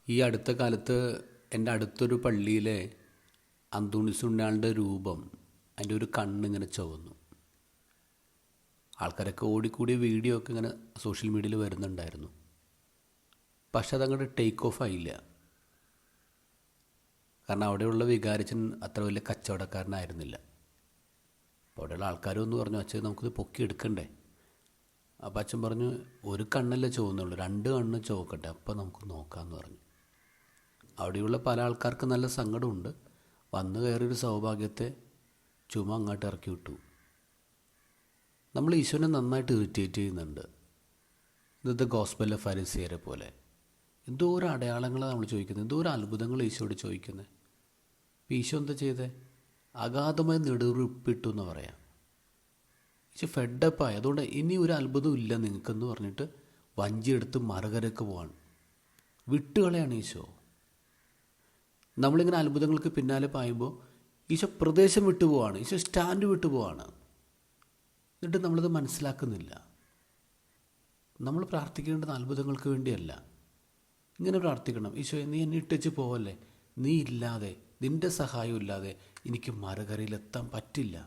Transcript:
ഈ അടുത്ത കാലത്ത് എൻ്റെ അടുത്തൊരു പള്ളിയിലെ അന്തോണിസുണ്ണാളുടെ രൂപം, അതിൻ്റെ ഒരു കണ്ണിങ്ങനെ ചുവന്നു. ആൾക്കാരൊക്കെ ഓടിക്കൂടിയ വീഡിയോ ഒക്കെ ഇങ്ങനെ സോഷ്യൽ മീഡിയയിൽ വരുന്നുണ്ടായിരുന്നു. പക്ഷെ അതങ്ങോട്ട് ടേക്ക് ഓഫ് ആയില്ല. കാരണം അവിടെയുള്ള വികാരിച്ചൻ അത്ര വലിയ കച്ചവടക്കാരനായിരുന്നില്ല. അപ്പോൾ അവിടെയുള്ള ആൾക്കാരൊന്ന് പറഞ്ഞു, അച്ഛൻ നമുക്കിത് പൊക്കി എടുക്കണ്ടേ? അപ്പം അച്ഛൻ പറഞ്ഞു, ഒരു കണ്ണല്ലേ ചുവന്നുള്ളൂ, 2 കണ്ണ് ചുവക്കട്ടെ, അപ്പം നമുക്ക് നോക്കാമെന്ന് പറഞ്ഞു. അവിടെയുള്ള പല ആൾക്കാർക്ക് നല്ല സങ്കടമുണ്ട്. വന്നു കയറിയൊരു സൗഭാഗ്യത്തെ ചുമ അങ്ങോട്ട് ഇറക്കി വിട്ടു. നമ്മൾ ഈശോനെ നന്നായിട്ട് ഇറിറ്റേറ്റ് ചെയ്യുന്നുണ്ട്. ഇന്നത്തെ ഗോസ്പെല്ലെ ഫരിസേയരെ പോലെ എന്തോരം അടയാളങ്ങളാണ് നമ്മൾ ചോദിക്കുന്നത്, എന്തോരം അത്ഭുതങ്ങൾ ഈശോയോട് ചോദിക്കുന്നത്. ഇപ്പോൾ ഈശോ എന്താ ചെയ്തേ? അഗാധമായി നെടുറുപ്പിട്ടു എന്ന് പറയാം. ഈശോ ഫെഡപ്പായി. അതുകൊണ്ട് ഇനി ഒരു അത്ഭുതവും ഇല്ല നിങ്ങൾക്കെന്ന് പറഞ്ഞിട്ട് വഞ്ചിയെടുത്ത് മറുകരക്ക് പോവാണ്. വിട്ടുകളയാണ് ഈശോ. നമ്മളിങ്ങനെ അത്ഭുതങ്ങൾക്ക് പിന്നാലെ പായുമ്പോൾ ഈശോ പ്രദേശം വിട്ടു പോവാണ്, ഈശോ സ്റ്റാൻഡ് വിട്ടു പോവാണ്. എന്നിട്ട് നമ്മളത് മനസ്സിലാക്കുന്നില്ല. നമ്മൾ പ്രാർത്ഥിക്കേണ്ടത് അത്ഭുതങ്ങൾക്ക് വേണ്ടിയല്ല. ഇങ്ങനെ പ്രാർത്ഥിക്കണം, ഈശോ നീ എന്നെ ഇട്ടേച്ച് പോവല്ലേ, നീ ഇല്ലാതെ, നിൻ്റെ സഹായം ഇല്ലാതെ എനിക്ക് മറുകരയിലെത്താൻ പറ്റില്ല.